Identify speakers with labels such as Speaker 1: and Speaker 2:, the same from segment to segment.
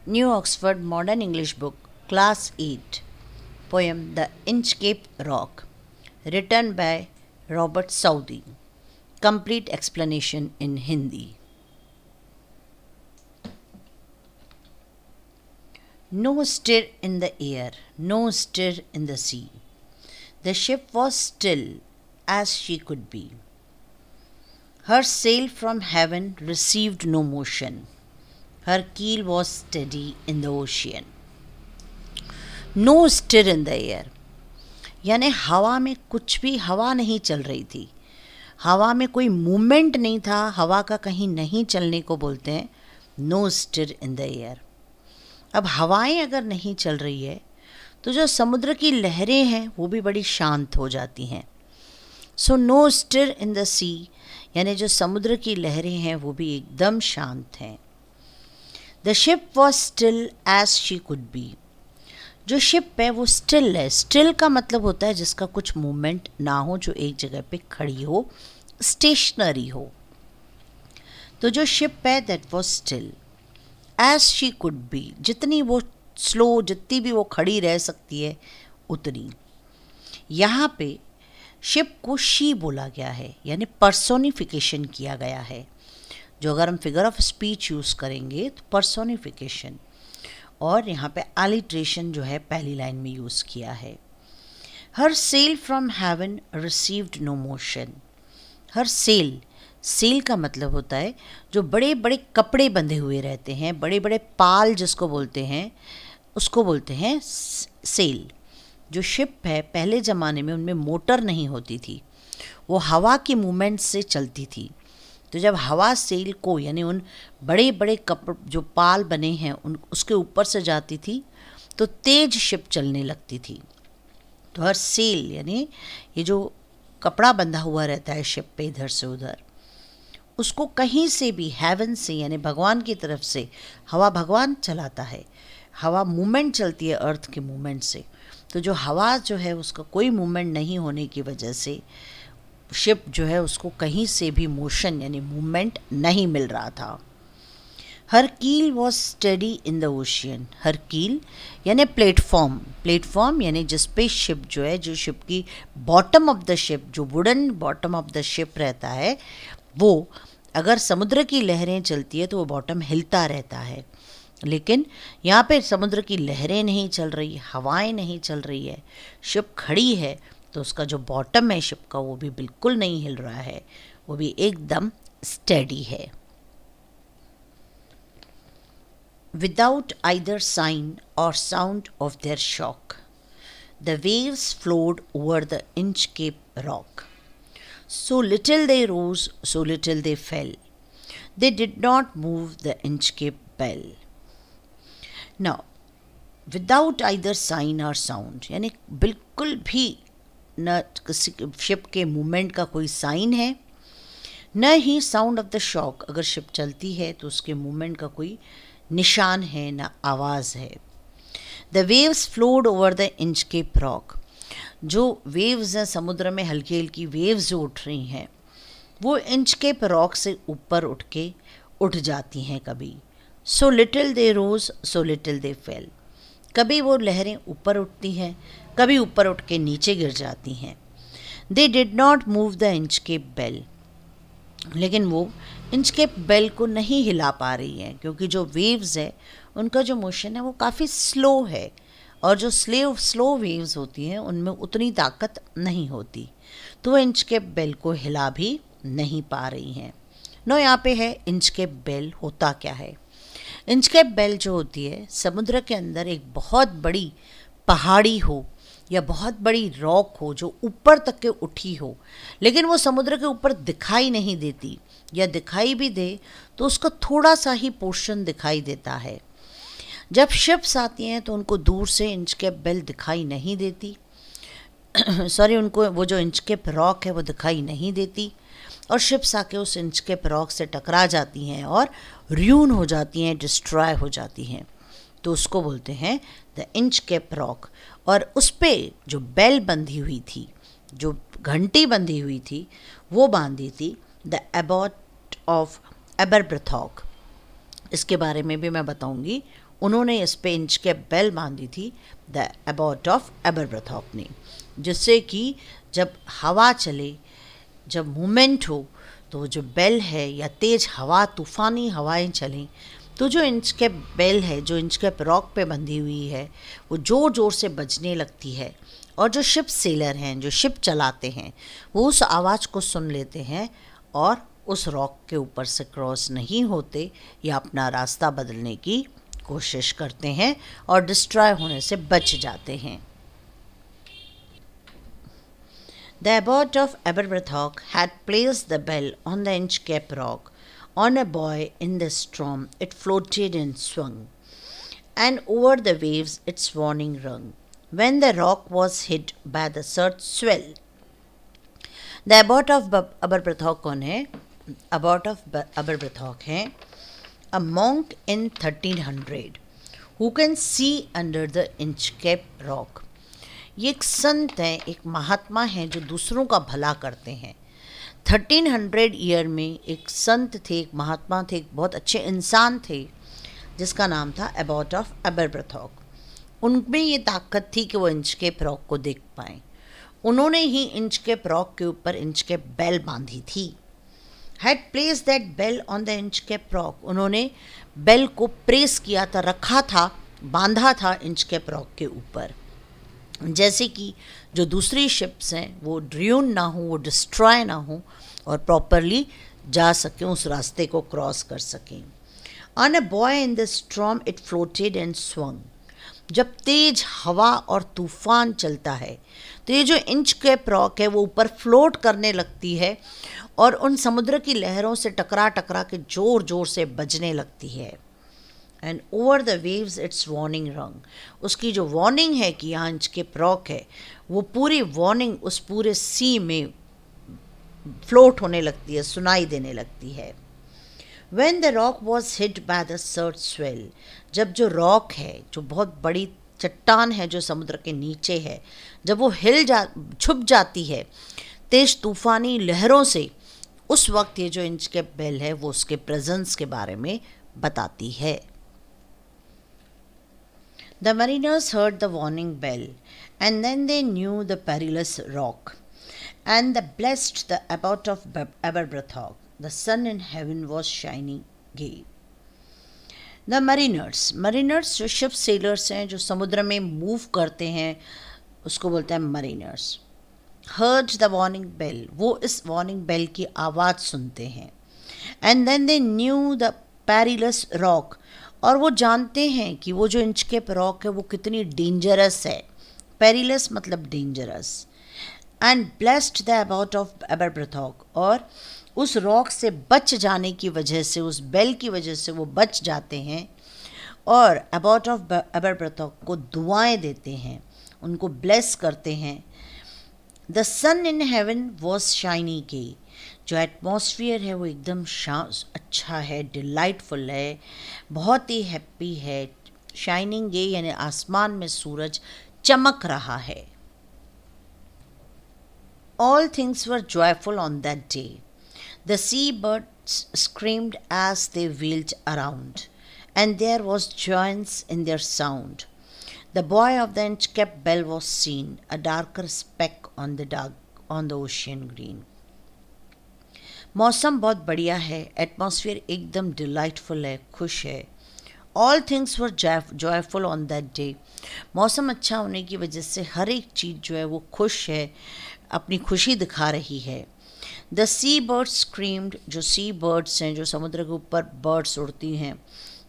Speaker 1: New Oxford Modern English Book, Class 8, poem The Inchcape Rock, written by Robert Southey. Complete explanation in Hindi. No stir in the air, no stir in the sea. The ship was still as she could be. Her sail from heaven received no motion. Her keel was steady in the ocean. No stir in the air, यानी हवा में कुछ भी हवा नहीं चल रही थी, हवा में कोई मूवमेंट नहीं था, हवा का कहीं नहीं चलने को बोलते हैं no stir in the air. अब हवाएं अगर नहीं चल रही है तो जो समुद्र की लहरें हैं वो भी बड़ी शांत हो जाती हैं। So no stir in the sea, यानी जो समुद्र की लहरें हैं वो भी एकदम शांत हैं। The ship was still as she could be, जो शिप है वो स्टिल है। स्टिल का मतलब होता है जिसका कुछ मूवमेंट ना हो, जो एक जगह पे खड़ी हो, स्टेशनरी हो। तो जो शिप है that was still as she could be, जितनी वो स्लो, जितनी भी वो खड़ी रह सकती है उतनी। यहाँ पे शिप को शी बोला गया है, यानी पर्सोनिफिकेशन किया गया है। जो अगर हम फिगर ऑफ स्पीच यूज़ करेंगे तो पर्सोनिफिकेशन, और यहाँ पे एलिट्रेशन जो है पहली लाइन में यूज़ किया है। हर sail from heaven received no motion. हर सेल, सेल का मतलब होता है जो बड़े बड़े कपड़े बंधे हुए रहते हैं, बड़े बड़े पाल जिसको बोलते हैं, उसको बोलते हैं सेल। जो शिप है पहले ज़माने में उनमें मोटर नहीं होती थी, वो हवा की मूवमेंट से चलती थी। तो जब हवा सेल को, यानी उन बड़े बड़े कपड़ जो पाल बने हैं उन उसके ऊपर से जाती थी तो तेज शिप चलने लगती थी। तो हर सेल यानी ये जो कपड़ा बंधा हुआ रहता है शिप पे इधर से उधर, उसको कहीं से भी हेवन से यानी भगवान की तरफ से, हवा भगवान चलाता है, हवा मूवमेंट चलती है अर्थ के मूवमेंट से। तो जो हवा जो है उसका कोई मूवमेंट नहीं होने की वजह से शिप जो है उसको कहीं से भी मोशन यानी मूवमेंट नहीं मिल रहा था। हर keel was steady in the ocean. हर कील यानी प्लेटफॉर्म, प्लेटफॉर्म यानी जिस पे शिप जो है, जो शिप की बॉटम ऑफ द शिप, जो wooden bottom of the ship रहता है, वो अगर समुद्र की लहरें चलती है तो वो बॉटम हिलता रहता है। लेकिन यहाँ पे समुद्र की लहरें नहीं चल रही, हवाएं नहीं चल रही है, शिप खड़ी है, तो उसका जो बॉटम है शिप का वो भी बिल्कुल नहीं हिल रहा है, वो भी एकदम स्टेडी है। Without either sign or sound of their shock, the waves flowed over the Inchcape Rock. So little they rose, so little they fell, they did not move the Inchcape bell. Now without either sign or sound, यानी बिल्कुल भी न किसी ship के movement का कोई sign है, न ही साउंड ऑफ द शॉक, अगर शिप चलती है तो उसके मूवमेंट का कोई निशान है, न आवाज़ है। The waves flowed over the Inchcape rock, जो वेव्स हैं समुद्र में, हल्की हल्की वेव्स जो उठ रही हैं वो इंचकेप रॉक से ऊपर उठ के उठ जाती हैं कभी। सो little they rose, so little they fail, कभी वो लहरें ऊपर उठती हैं, कभी ऊपर उठ के नीचे गिर जाती हैं। They did not move the Inchcape bell, लेकिन वो इंचकेप बेल को नहीं हिला पा रही हैं, क्योंकि जो वेव्स है उनका जो मोशन है वो काफ़ी स्लो है, और जो स्लो वेव्स होती हैं उनमें उतनी ताकत नहीं होती, तो वो इंचकेप बेल को हिला भी नहीं पा रही हैं। नो, यहाँ पे है इंचकेप बेल होता क्या है। इंचकेप बेल जो होती है, समुद्र के अंदर एक बहुत बड़ी पहाड़ी हो या बहुत बड़ी रॉक हो जो ऊपर तक के उठी हो, लेकिन वो समुद्र के ऊपर दिखाई नहीं देती, या दिखाई भी दे तो उसका थोड़ा सा ही पोर्शन दिखाई देता है। जब शिप्स आती हैं तो उनको दूर से इंचकेप बेल दिखाई नहीं देती सॉरी, उनको वो जो इंचकेप रॉक है वो दिखाई नहीं देती, और शिप्स आके उस इंचकेप रॉक से टकरा जाती हैं और र्यून हो जाती हैं, डिस्ट्रॉय हो जाती हैं, तो उसको बोलते हैं द इंचकेप रॉक। और उस पे जो बेल बंधी हुई थी, जो घंटी बंधी हुई थी, वो बांधी थी द एबॉट ऑफ एबरब्रथॉक। इसके बारे में भी मैं बताऊंगी उन्होंने इस पे इंचकैप बेल बांधी थी, द एबॉट ऑफ एबरब्रथॉक ने, जिससे कि जब हवा चले, जब मूवमेंट हो, तो जो बेल है या तेज़ हवा, तूफ़ानी हवाएं चलें, तो जो इंचकैप बेल है, जो इंचकैप रॉक पे बंधी हुई है, वो ज़ोर ज़ोर से बजने लगती है। और जो शिप सेलर हैं, जो शिप चलाते हैं, वो उस आवाज़ को सुन लेते हैं और उस रॉक के ऊपर से क्रॉस नहीं होते या अपना रास्ता बदलने की कोशिश करते हैं और डिस्ट्रॉय होने से बच जाते हैं। The abbot of Aberbrothock had placed the bell on the Inchcape Rock. On a buoy in the storm, it floated and swung, and over the waves its warning rung. When the rock was hit by the surge swell, the abbot of Aberbrothock कौन है? Abbot of Aberbrothock है a monk in 1300 who can see under the Inchcape Rock. ये एक संत हैं, एक महात्मा हैं जो दूसरों का भला करते हैं। 1300 ईयर में एक संत थे, एक महात्मा थे, एक बहुत अच्छे इंसान थे, जिसका नाम था एबॉट ऑफ एबरब्रथॉक। उनमें ये ताकत थी कि वो इंचकैप रॉक को देख पाएँ। उन्होंने ही इंचकैप रॉक के ऊपर इंचकैप बेल बांधी थी। Had place that bell on the Inchcape rock, उन्होंने बेल को प्रेस किया था, रखा था, बांधा था इंचकैप रॉक के ऊपर, जैसे कि जो दूसरी शिप्स हैं वो ड्र्यून ना हो, वो डिस्ट्रॉय ना हो और प्रॉपरली जा सकें, उस रास्ते को क्रॉस कर सकें। On a boy in the storm it floated and swung, जब तेज हवा और तूफान चलता है तो ये जो इंचकैप रॉक है वो ऊपर फ्लोट करने लगती है और उन समुद्र की लहरों से टकरा टकरा के ज़ोर ज़ोर से बजने लगती है। And over the waves it's warning रंग, उसकी जो वार्निंग है कि यहाँ इंचकैप रॉक है, वो पूरी वार्निंग उस पूरे सी में फ्लोट होने लगती है, सुनाई देने लगती है। When the rock was hit by the surge swell, जब जो रॉक है, जो बहुत बड़ी चट्टान है जो समुद्र के नीचे है, जब वो छुप जाती है तेज तूफानी लहरों से, उस वक्त ये जो इंचकैप बेल है वो उसके प्रेजेंस के बारे में बताती है। The mariners heard the warning bell, and then they knew the perilous rock, and they blessed the abbot of Aberbrothock. The sun in heaven was shining gay. The mariners जो ship sellers हैं, जो समुद्र में move करते हैं, उसको बोलते हैं mariners. Heard the warning bell, वो इस warning bell की आवाज़ सुनते हैं। And then they knew the perilous rock, और वो जानते हैं कि वो जो इंचकैप रॉक है वो कितनी डेंजरस है। पेरिलस मतलब dangerous. And blessed the abbot of Aberbrothok, और उस रॉक से बच जाने की वजह से, उस बेल की वजह से वो बच जाते हैं और अबॉट ऑफ एबरब्रथॉक को दुआएं देते हैं, उनको ब्लेस करते हैं। The sun in heaven was shiny के, जो एटमॉस्फियर है वो एकदम अच्छा है, डिलाइटफुल है, बहुत ही हैप्पी है। शाइनिंग डे यानी आसमान में सूरज चमक रहा है। All things were joyful on that day, the sea birds screamed as they wheeled around, and there was joyance in their sound. The buoy of the Inchcape bell was seen, a darker speck on the ocean green. मौसम बहुत बढ़िया है, atmosphere एकदम delightful है, खुश है। All things were joyful on that day, मौसम अच्छा होने की वजह से हर एक चीज़ जो है वो खुश है, अपनी खुशी दिखा रही है। द सी बर्ड्स स्क्रीम्ड, जो सी बर्ड्स हैं, जो समुद्र के ऊपर बर्ड्स उड़ती हैं,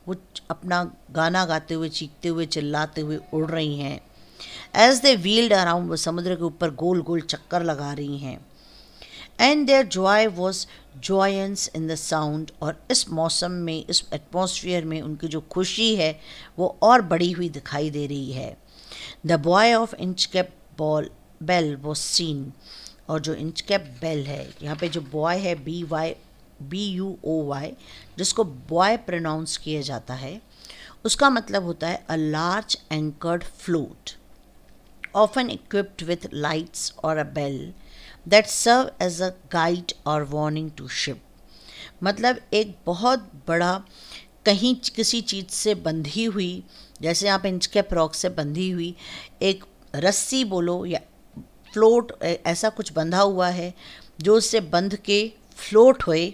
Speaker 1: वो अपना गाना गाते हुए, चीखते हुए, चिल्लाते हुए उड़ रही हैं। एज दे व्हील्ड अराउंड, वो समुद्र के ऊपर गोल गोल चक्कर लगा रही हैं। And there joy was joyance in the sound, और इस मौसम में, इस एटमॉस्फेयर में उनकी जो खुशी है वो और बढ़ी हुई दिखाई दे रही है। The buoy of Inchcape bell was seen, और जो इंचकैप बेल है, यहाँ पे जो बॉय है BUOY, जिसको बॉय प्रोनाउंस किया जाता है, उसका मतलब होता है a large anchored float often equipped with lights और अ bell that serve as a guide or warning to ship। मतलब एक बहुत बड़ा कहीं किसी चीज़ से बंधी हुई, जैसे यहाँ पे इंचकैप रॉक से बंधी हुई एक रस्सी बोलो या फ्लोट, ऐसा कुछ बंधा हुआ है जो उससे बंध के फ्लोट होए,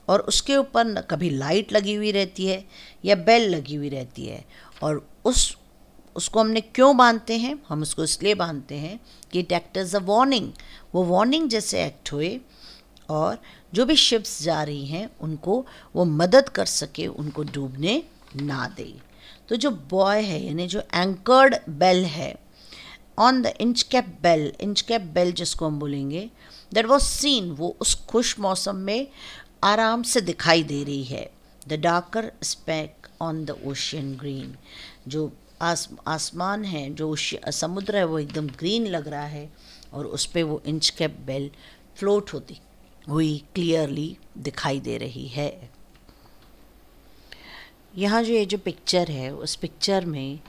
Speaker 1: और उसके ऊपर कभी लाइट लगी हुई रहती है या बेल लगी हुई रहती है। और उसको हमने क्यों बांधते हैं? हम उसको इसलिए बांधते हैं कि it act as a warning, वो वार्निंग जैसे एक्ट हुए और जो भी शिप्स जा रही हैं उनको वो मदद कर सके, उनको डूबने ना दे। तो जो बॉय है यानी जो एंकर्ड बेल है ऑन द इंचकैप बेल जिसको हम बोलेंगे, दैट वॉज सीन, वो उस खुश मौसम में आराम से दिखाई दे रही है। The darker speck on the ocean green, जो आसमान है, जो समुद्र है, वो एकदम ग्रीन लग रहा है और उस पर वो इंचकैप बेल फ्लोट होती हुई क्लियरली दिखाई दे रही है। यहाँ जो ये जो पिक्चर है उस पिक्चर में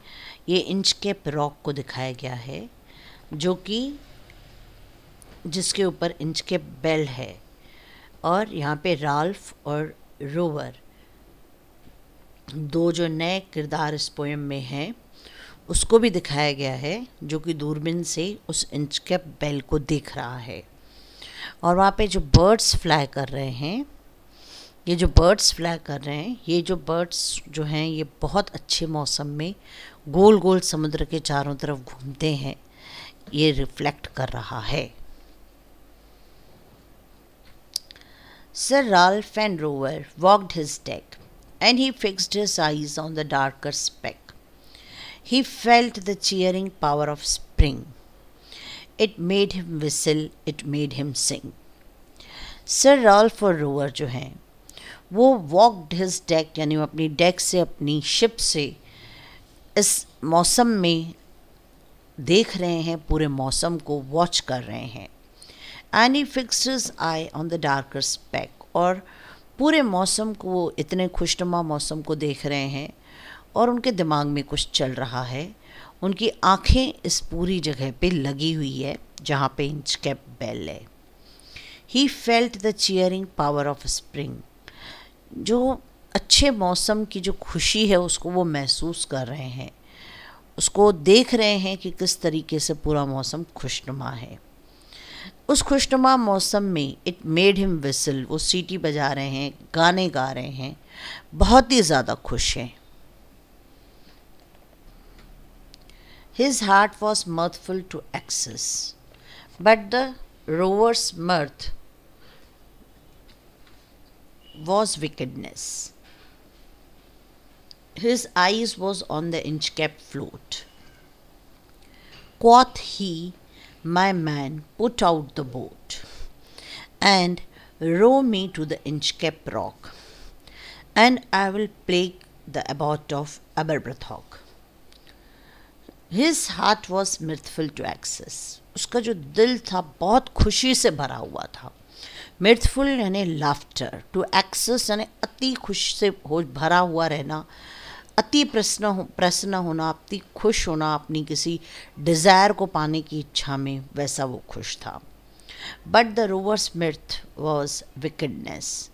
Speaker 1: ये इंचकैप रॉक को दिखाया गया है, जो कि जिसके ऊपर इंचकैप बेल है, और यहाँ पे राल्फ और रोवर दो जो नए किरदार इस पोएम में हैं उसको भी दिखाया गया है, जो कि दूरबीन से उस इंचकैप बेल को देख रहा है। और वहाँ पे जो बर्ड्स फ्लाई कर रहे हैं, ये जो बर्ड्स फ्लाई कर रहे हैं, ये जो बर्ड्स जो हैं ये बहुत अच्छे मौसम में गोल गोल समुद्र के चारों तरफ घूमते हैं, ये रिफ्लेक्ट कर रहा है। Sir Ralph and Rover walked his deck, and he fixed his eyes on the darker speck. He felt the cheering power of spring. It made him whistle, it made him sing. Sir Ralph और Rover जो हैं वो walked his deck, यानी वो अपनी deck से, अपनी ship से इस मौसम में देख रहे हैं, पूरे मौसम को वॉच कर रहे हैं। And he fixed his eye on the darker speck, और पूरे मौसम को, वो इतने खुशनुमा मौसम को देख रहे हैं और उनके दिमाग में कुछ चल रहा है। उनकी आँखें इस पूरी जगह पे लगी हुई है जहाँ पे इंचकैप बेल है। He felt the cheering power of spring, जो अच्छे मौसम की जो खुशी है उसको वो महसूस कर रहे हैं, उसको देख रहे हैं कि किस तरीके से पूरा मौसम खुशनुमा है। उस खुशनुमा मौसम में इट मेड हिम विसल, वो सीटी बजा रहे हैं, गाने गा रहे हैं, बहुत ही ज़्यादा खुश हैं। His heart was mirthful to excess, but the rover's mirth was wickedness. His eyes was on the inchcap float. Quoth he, my man, put out the boat, and row me to the inchcap rock, and I will plague the abbot of Aberbrothok. His heart was mirthful to excess. उसका जो दिल था बहुत खुशी से भरा हुआ था। मिर्थफुल यानी लाफ्टर, टू एक्सेस यानी अति खुश से भरा हुआ रहना, अति प्रसन्न होना, अति खुश होना अपनी किसी डिज़ायर को पाने की इच्छा में, वैसा वो खुश था। But the rover's mirth was wickedness,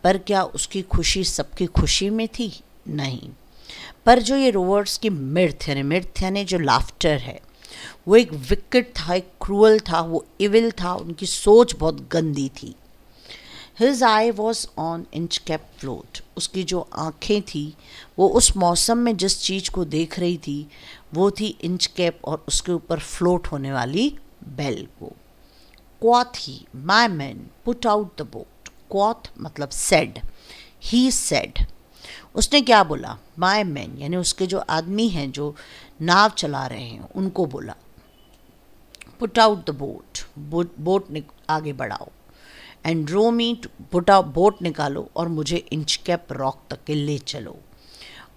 Speaker 1: पर क्या उसकी खुशी सबकी खुशी में थी? नहीं। पर जो ये रोवर्स की मिर्थ यानी जो लाफ्टर है, वो एक विकेड था, एक क्रूअल था, वो इविल था, उनकी सोच बहुत गंदी थी। His eye was on inchcap float, उसकी जो आँखें थी वो उस मौसम में जिस चीज़ को देख रही थी वो थी इंचकैप और उसके ऊपर फ्लोट होने वाली बेल को। Quoth he, my men, put out the boat. Quoth मतलब said, he said, उसने क्या बोला? My men यानी उसके जो आदमी हैं जो नाव चला रहे हैं उनको बोला। Put out the boat, boat आगे बढ़ाओ। And row me, put boat निकालो और मुझे इंचकैप रॉक तक के ले चलो,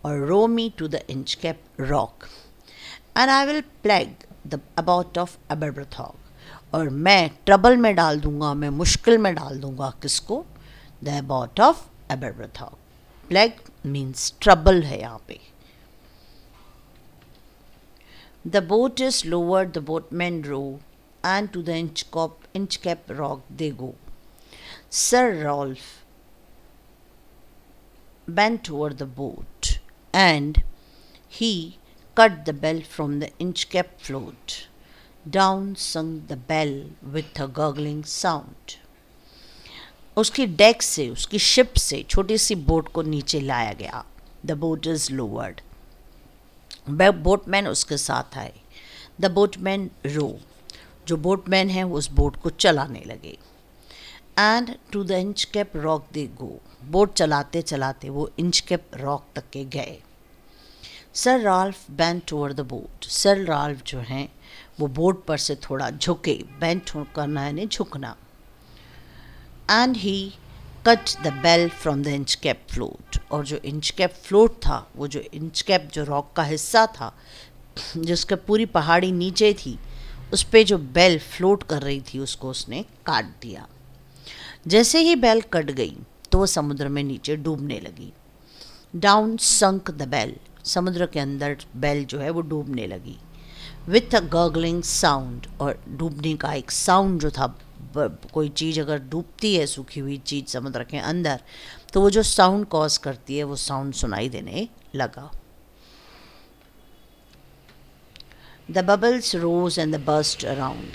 Speaker 1: और row me to the Inchcape rock, and I will plague the abbot of Aberbrothok, और मैं ट्रबल में डाल दूंगा, मैं मुश्किल में डाल दूंगा किसको? The abbot of Aberbrothok. Plague means trouble है यहाँ पे। The boat is lowered, the boatmen row, and to the Inchcape rock they go. Sir Rolf bent over the boat and he cut the bell from the inch-capped float. Down sunk the bell with a gurgling sound. उसकी deck से, उसकी ship से छोटी सी boat को नीचे लाया गया. The boat is lowered. Boatman उसके साथ आए. The boatman row. जो बोटमैन है वो उस बोट को चलाने लगे. And to the inch-capped rock they go. Boat चलाते चलाते वो इंच-कैप रॉक तक के गए. Sir Ralph bent over the boat. Sir Ralph जो हैं वो बोट पर से थोड़ा झुके. बेंट करना यानी झुकना. And he cut the bell from the Inchcape float. और जो इंच-कैप फ्लोट था, वो जो इंच-कैप जो रॉक का हिस्सा था जिसका पूरी पहाड़ी नीचे थी, उस पे जो बेल फ्लोट कर रही थी उसको उसने काट दिया. जैसे ही बेल कट गई तो वो समुद्र में नीचे डूबने लगी. Down sank the bell. समुद्र के अंदर बेल जो है वो डूबने लगी. With a gurgling sound. और डूबने का एक साउंड जो था, कोई चीज़ अगर डूबती है, सूखी हुई चीज़ समुद्र के अंदर, तो वो जो साउंड कॉज करती है वो साउंड सुनाई देने लगा. The bubbles rose and the burst around.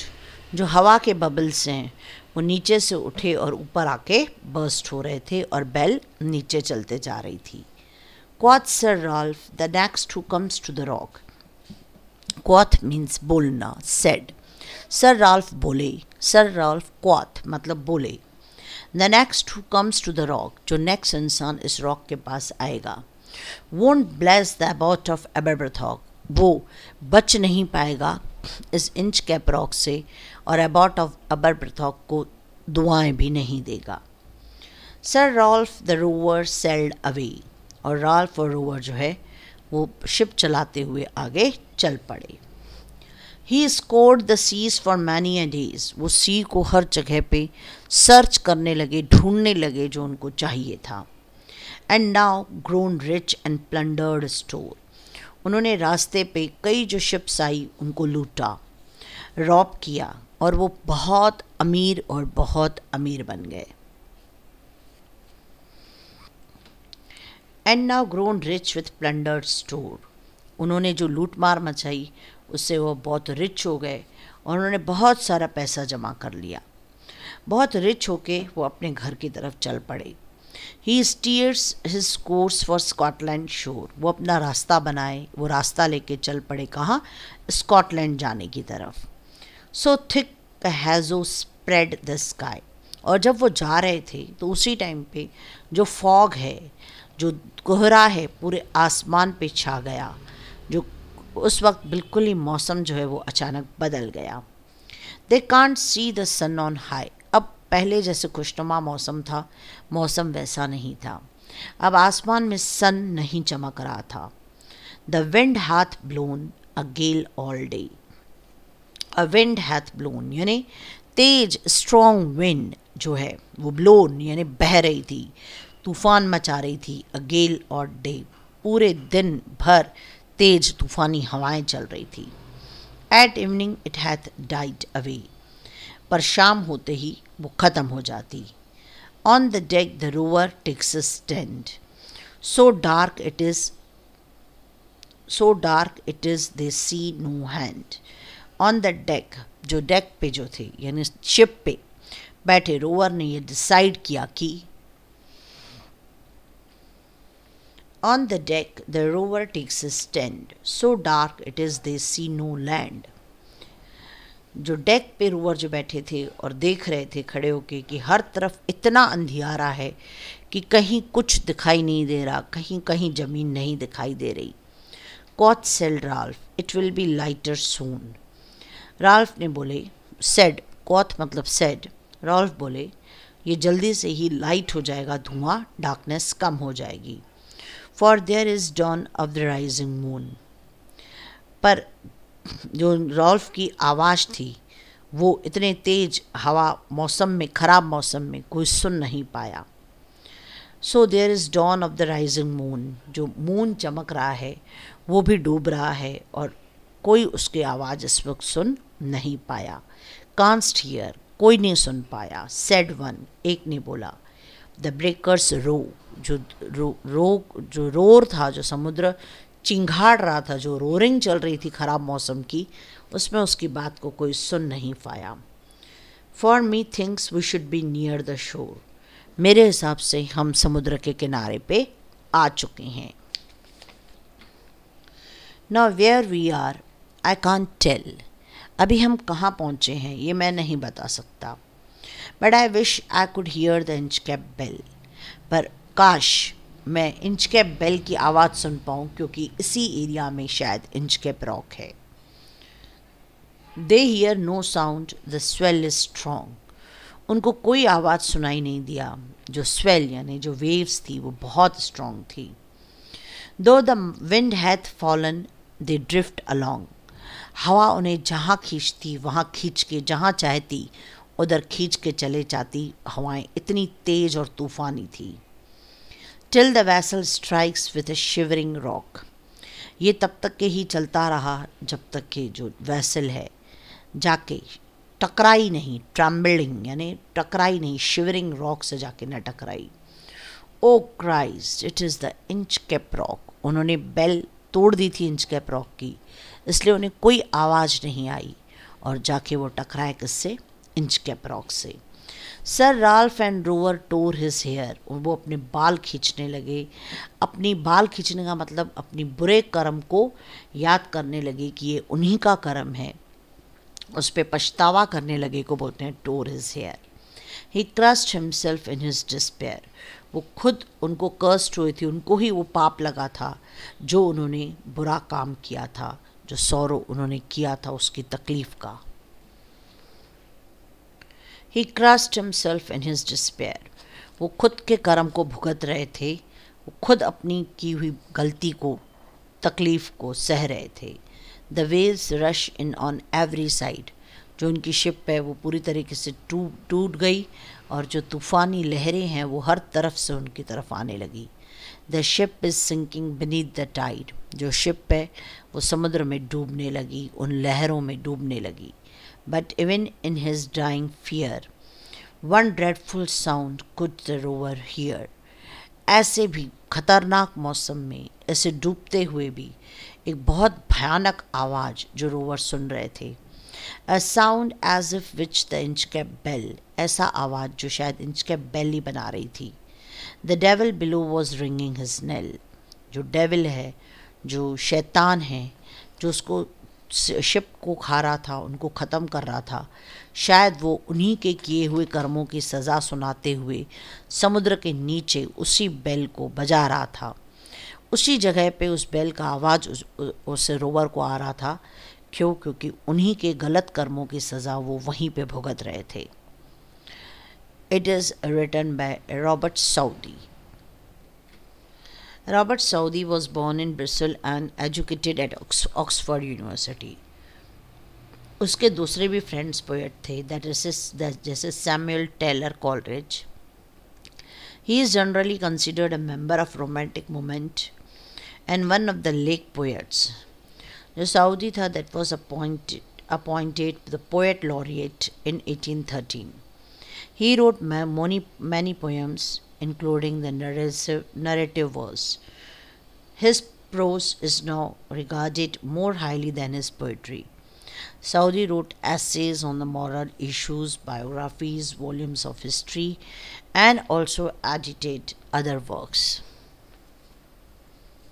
Speaker 1: जो हवा के बबल्स हैं वो नीचे से उठे और ऊपर आके बर्स्ट हो रहे थे और बेल नीचे चलते जा रही थी. Quoth Sir Ralph, the next who comes to the rock. Quoth means बोलना, said. Sir Ralph बोले. Sir Ralph quoth मतलब बोले. The next who comes to the rock. जो next इंसान इस रॉक के पास आएगा. Won't bless the abbot of Aberbrothock. वो बच नहीं पाएगा इस इंच कैप रॉक से और अबॉट ऑफ अबरब्रथॉक को दुआएं भी नहीं देगा. Sir Ralph the rover sailed away. और राल्फ और रोवर जो है वो शिप चलाते हुए आगे चल पड़े. He scoured the seas for many a days. वो सी को हर जगह पे सर्च करने लगे, ढूंढने लगे जो उनको चाहिए था. And now grown rich and plundered store. उन्होंने रास्ते पे कई जो शिप्स आई उनको लूटा, रॉब किया और वो बहुत अमीर और बहुत अमीर बन गए. And now grown rich with plundered store. उन्होंने जो लूट मार मचाई उससे वो बहुत रिच हो गए और उन्होंने बहुत सारा पैसा जमा कर लिया. बहुत रिच होके वो अपने घर की तरफ चल पड़े. He steers his course for Scotland shore. वो अपना रास्ता बनाए, वो रास्ता लेके चल पड़े. कहाँ? स्कॉटलैंड जाने की तरफ. So thick haze o'er spread the sky. और जब वो जा रहे थे तो उसी टाइम पे जो फॉग है, जो कोहरा है, पूरे आसमान पे छा गया. जो उस वक्त बिल्कुल ही मौसम जो है वो अचानक बदल गया. They can't see the sun on high. अब पहले जैसे खुशनुमा मौसम था, मौसम वैसा नहीं था. अब आसमान में सन नहीं चमक रहा था. The wind hath blown a gale all day. A wind hath blown यानी तेज स्ट्रॉन्ग विंड जो है वो ब्लोन यानी बह रही थी, तूफान मचा रही थी. अ गेल और डे पूरे दिन भर तेज तूफानी हवाएं चल रही थी. At evening it hath died away. पर शाम होते ही वो ख़त्म हो जाती. On the deck the rover takes a stand. So dark it is they see no hand. On the deck, जो डेक पे जो थे यानी शिप पे बैठे रोवर ने ये डिसाइड किया कि on the deck the rover takes a stand. So dark it is they see no land. जो डेक पे रोवर जो बैठे थे और देख रहे थे खड़े होके कि हर तरफ इतना अंधियारा है कि कहीं कुछ दिखाई नहीं दे रहा, कहीं कहीं ज़मीन नहीं दिखाई दे रही. Quoth said Ralph it will be lighter soon. Ralph ने बोले, सेड कॉथ मतलब सेड, राल्फ बोले ये जल्दी से ही लाइट हो जाएगा, धुआं, डार्कनेस कम हो जाएगी. For there is dawn of the rising moon. पर जो राल्फ की आवाज़ थी वो इतने तेज हवा मौसम में, ख़राब मौसम में कोई सुन नहीं पाया. So there is dawn of the rising moon. जो मून चमक रहा है वो भी डूब रहा है और कोई उसकी आवाज़ इस वक्त सुन नहीं पाया. कांस्ट हियर कोई नहीं सुन पाया. सेड वन एक ने बोला. द ब्रेकर्स रो जो जो रोर था, जो समुद्र चिंगाड़ रहा था, जो रोरिंग चल रही थी खराब मौसम की, उसमें उसकी बात को कोई सुन नहीं पाया। For me thinks we should be near the shore, मेरे हिसाब से हम समुद्र के किनारे पे आ चुके हैं। Now where we are I can't tell, अभी हम कहाँ पहुँचे हैं ये मैं नहीं बता सकता। But I wish I could hear the Inchcape bell, पर काश मैं इंचकैप बेल की आवाज़ सुन पाऊँ, क्योंकि इसी एरिया में शायद इंचकैप रॉक है। They hear no sound the swell is strong, उनको कोई आवाज़ सुनाई नहीं दिया। जो स्वेल यानी जो वेव्स थी वो बहुत स्ट्रॉन्ग थी। दो the wind hath fallen they drift along, हवा उन्हें जहाँ खींचती वहाँ खींच के, जहाँ चाहती उधर खींच के चले जाती। हवाएं इतनी तेज और तूफानी थी। Till the vessel strikes with a shivering rock, ये तब तक के ही चलता रहा जब तक कि जो वैसल है जाके टकराई नहीं, ट्रम्बलिंग यानी टकराई नहीं, शिवरिंग रॉक से जाके न टकराई। Oh Christ it is the Inchcape rock, उन्होंने बेल तोड़ दी थी इंचकैप रॉक की, इसलिए उन्हें कोई आवाज़ नहीं आई और जाके वो टकराए किससे, इंचकैप रॉक से। Sir Ralph and rover tore his hair, वो अपने बाल खींचने लगे। अपनी बाल खींचने का मतलब अपनी बुरे कर्म को याद करने लगे कि ये उन्हीं का कर्म है, उस पर पछतावा करने लगे को बोलते हैं tore his hair. He cursed himself in his despair, वो खुद उनको कर्स्ड हुई थी, उनको ही वो पाप लगा था जो उन्होंने बुरा काम किया था, जो सौरो उन्होंने किया था उसकी तकलीफ का। He cursed himself in his despair, वो खुद के कर्म को भुगत रहे थे, वो खुद अपनी की हुई गलती को, तकलीफ को सह रहे थे। The waves rush in on every side, जो उनकी शिप है वो पूरी तरीके से टूट गई और जो तूफ़ानी लहरें हैं वो हर तरफ से उनकी तरफ आने लगी। The ship is sinking beneath the tide, जो शिप है वो समुद्र में डूबने लगी, उन लहरों में डूबने लगी। But even in his dying fear one dreadful sound could the rover hear, ऐसे भी खतरनाक मौसम में, ऐसे डूबते हुए भी एक बहुत भयानक आवाज़ जो रोवर सुन रहे थे। A sound as if which the Inchcape bell, ऐसा आवाज़ जो शायद इंचकैप बेल ही बना रही थी। The devil below was ringing his nail, जो डेविल है, जो शैतान है, जो उसको शिप को खा रहा था, उनको ख़त्म कर रहा था, शायद वो उन्हीं के किए हुए कर्मों की सज़ा सुनाते हुए समुद्र के नीचे उसी बेल को बजा रहा था। उसी जगह पे उस बेल का आवाज़ उस रोवर को आ रहा था। क्यों? क्योंकि उन्हीं के गलत कर्मों की सज़ा वो वहीं पे भुगत रहे थे। It is written by Robert Southey. Robert Southey was born in Bristol and educated at Oxford University. उसके दूसरे भी फ्रेंड्स पोएट थे, जैसे Samuel Taylor Coleridge. He is generally considered a member of romantic movement and one of the Lake poets. जो Saudi था that was appointed the poet laureate in 1813. He wrote many poems including the narrative verse. His prose is now regarded more highly than his poetry. Southey wrote essays on the moral issues, biographies, volumes of history, and also edited other works.